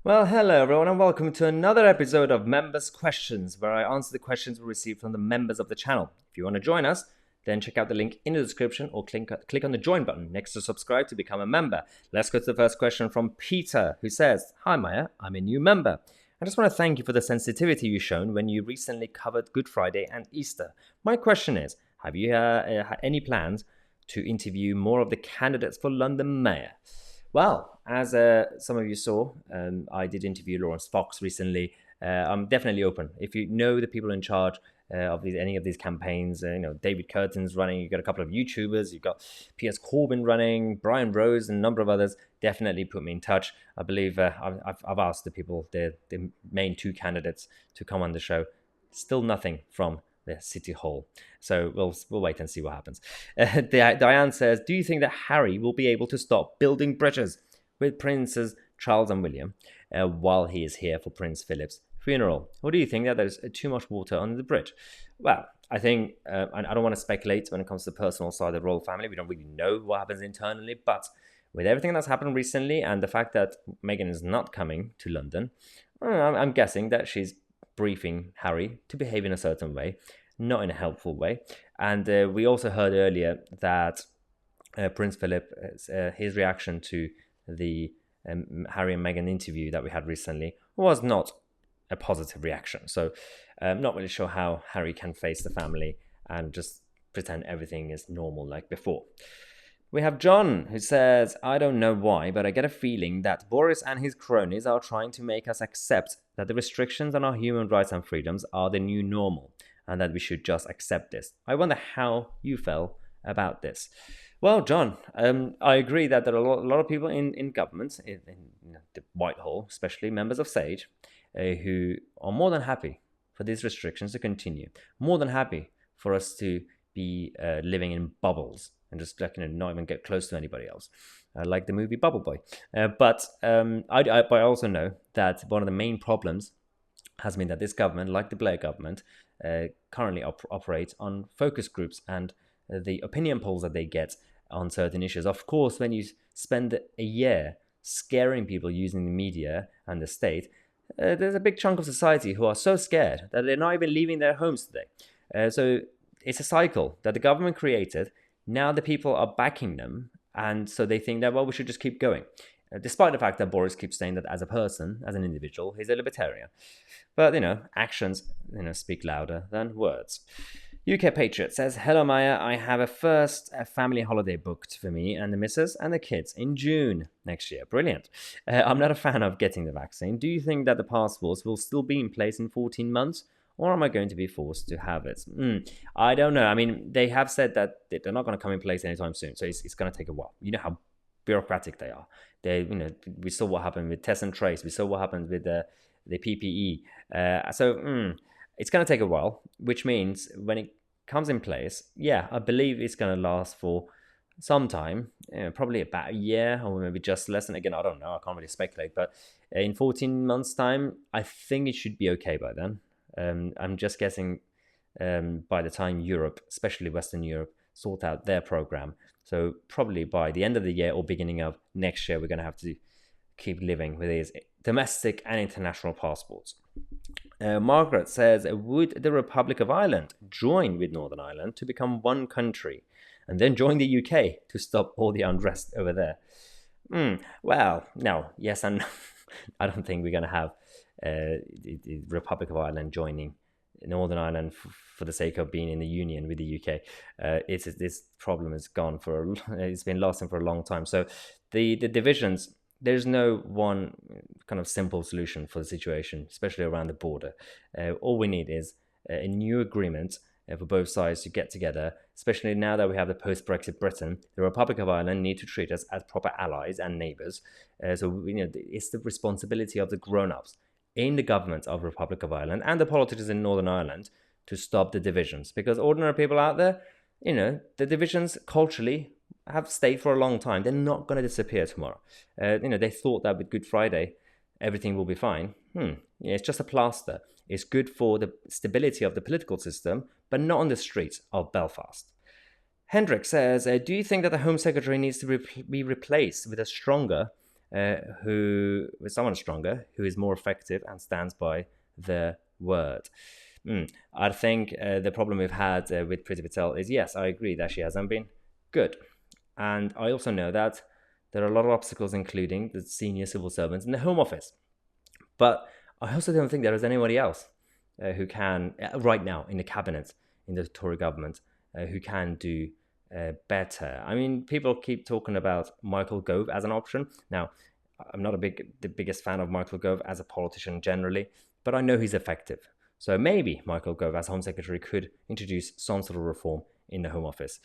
Well, hello everyone, and welcome to another episode of Members Questions, where I answer the questions we received from the members of the channel. If you want to join us, then check out the link in the description or click on the join button next to subscribe to become a member. Let's go to the first question from Peter, who says, "Hi Maya, I'm a new member. I just want to thank you for the sensitivity you've shown when you recently covered Good Friday and Easter. My question is, have you had any plans to interview more of the candidates for London Mayor?" Well, as some of you saw, I did interview Lawrence Fox recently. I'm definitely open. If you know the people in charge of any of these campaigns, David Curtin's running. You've got a couple of YouTubers. You've got Piers Corbyn running, Brian Rose, and a number of others. Definitely put me in touch. I believe I've asked the people, the main two candidates, to come on the show. Still nothing from the City Hall. So we'll wait and see what happens. Diane says, "Do you think that Harry will be able to stop building bridges with Princes Charles and William while he is here for Prince Philip's funeral? Or do you think that there's too much water under the bridge?" Well, I think, I don't want to speculate when it comes to the personal side of the royal family. We don't really know what happens internally, but with everything that's happened recently and the fact that Meghan is not coming to London, I'm guessing that she's briefing Harry to behave in a certain way, not in a helpful way. And we also heard earlier that Prince Philip, his reaction to the Harry and Meghan interview that we had recently was not a positive reaction. So I'm not really sure how Harry can face the family and just pretend everything is normal like before. We have John, who says, "I don't know why, but I get a feeling that Boris and his cronies are trying to make us accept that the restrictions on our human rights and freedoms are the new normal, and that we should just accept this. I wonder how you felt about this." Well, John, I agree that there are a lot of people in government, in the Whitehall, especially members of SAGE, who are more than happy for these restrictions to continue, more than happy for us to be living in bubbles and just not even get close to anybody else, like the movie Bubble Boy. But I also know that one of the main problems has been that this government, like the Blair government, currently operates on focus groups and the opinion polls that they get on certain issues. Of course, when you spend a year scaring people using the media and the state, there's a big chunk of society who are so scared that they're not even leaving their homes today. So it's a cycle that the government created. Now the people are backing them, and so they think that, well, we should just keep going, despite the fact that Boris keeps saying that as a person, as an individual, he's a libertarian. But, actions, speak louder than words. UK Patriot says, "Hello Maya, I have a family holiday booked for me and the missus and the kids in June next year." Brilliant. "I'm not a fan of getting the vaccine. Do you think that the passports will still be in place in 14 months? Or am I going to be forced to have it?" I don't know. I mean, they have said that they're not going to come in place anytime soon, so it's going to take a while. You know how bureaucratic they are. We saw what happened with test and trace. We saw what happened with the PPE. So it's going to take a while, which means when it comes in place, yeah, I believe it's going to last for some time, probably about a year or maybe just less. And again, I don't know. I can't really speculate. But in 14 months' time, I think it should be okay by then. I'm just guessing by the time Europe, especially Western Europe, sort out their program. So probably by the end of the year or beginning of next year, we're going to have to keep living with these domestic and international passports. Margaret says, "Would the Republic of Ireland join with Northern Ireland to become one country and then join the UK to stop all the unrest over there?" Well, no, yes and no. I don't think we're going to have the Republic of Ireland joining Northern Ireland for the sake of being in the union with the UK. This problem has gone it's been lasting for a long time. So the divisions, there's no one kind of simple solution for the situation, especially around the border. All we need is a new agreement for both sides to get together, especially now that we have the post-Brexit Britain. The Republic of Ireland need to treat us as proper allies and neighbours. So it's the responsibility of the grown-ups in the government of Republic of Ireland and the politicians in Northern Ireland to stop the divisions. Because ordinary people out there, the divisions culturally have stayed for a long time. They're not going to disappear tomorrow. They thought that with Good Friday, everything will be fine. It's just a plaster. It's good for the stability of the political system, but not on the streets of Belfast. Hendrik says, "Do you think that the Home Secretary needs to be replaced with a stronger with someone stronger, who is more effective and stands by their word. I think the problem we've had with Priti Patel is, yes, I agree that she hasn't been good. And I also know that there are a lot of obstacles, including the senior civil servants in the Home Office. But I also don't think there is anybody else who can, right now in the cabinet, in the Tory government, who can do better. I mean, people keep talking about Michael Gove as an option. Now, I'm not the biggest fan of Michael Gove as a politician generally, but I know he's effective. So maybe Michael Gove as Home Secretary could introduce some sort of reform in the Home Office.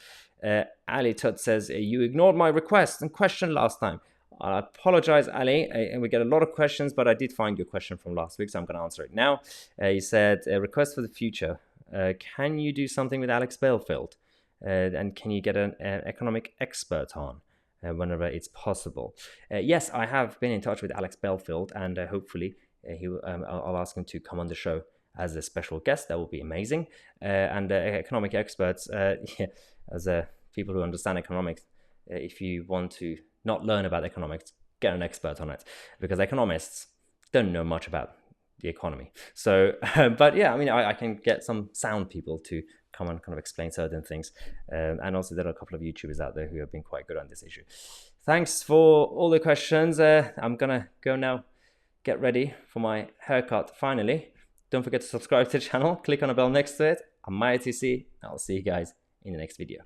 Ali Tut says, you ignored my request and question last time. I apologize, Ali, and we get a lot of questions, but I did find your question from last week, so I'm going to answer it now. You said, request for the future. Can you do something with Alex Belfield? And can you get an economic expert on whenever it's possible? Yes, I have been in touch with Alex Belfield, and hopefully I'll ask him to come on the show as a special guest. That will be amazing. And economic experts, as people who understand economics, if you want to not learn about economics, get an expert on it, because economists don't know much about the economy. So, but yeah, I mean, I can get some sound people to come and kind of explain certain things. And also there are a couple of YouTubers out there who have been quite good on this issue. Thanks for all the questions. I'm going to go now, get ready for my haircut finally. Don't forget to subscribe to the channel, click on the bell next to it. I'm Mahyar Tousi. I'll see you guys in the next video.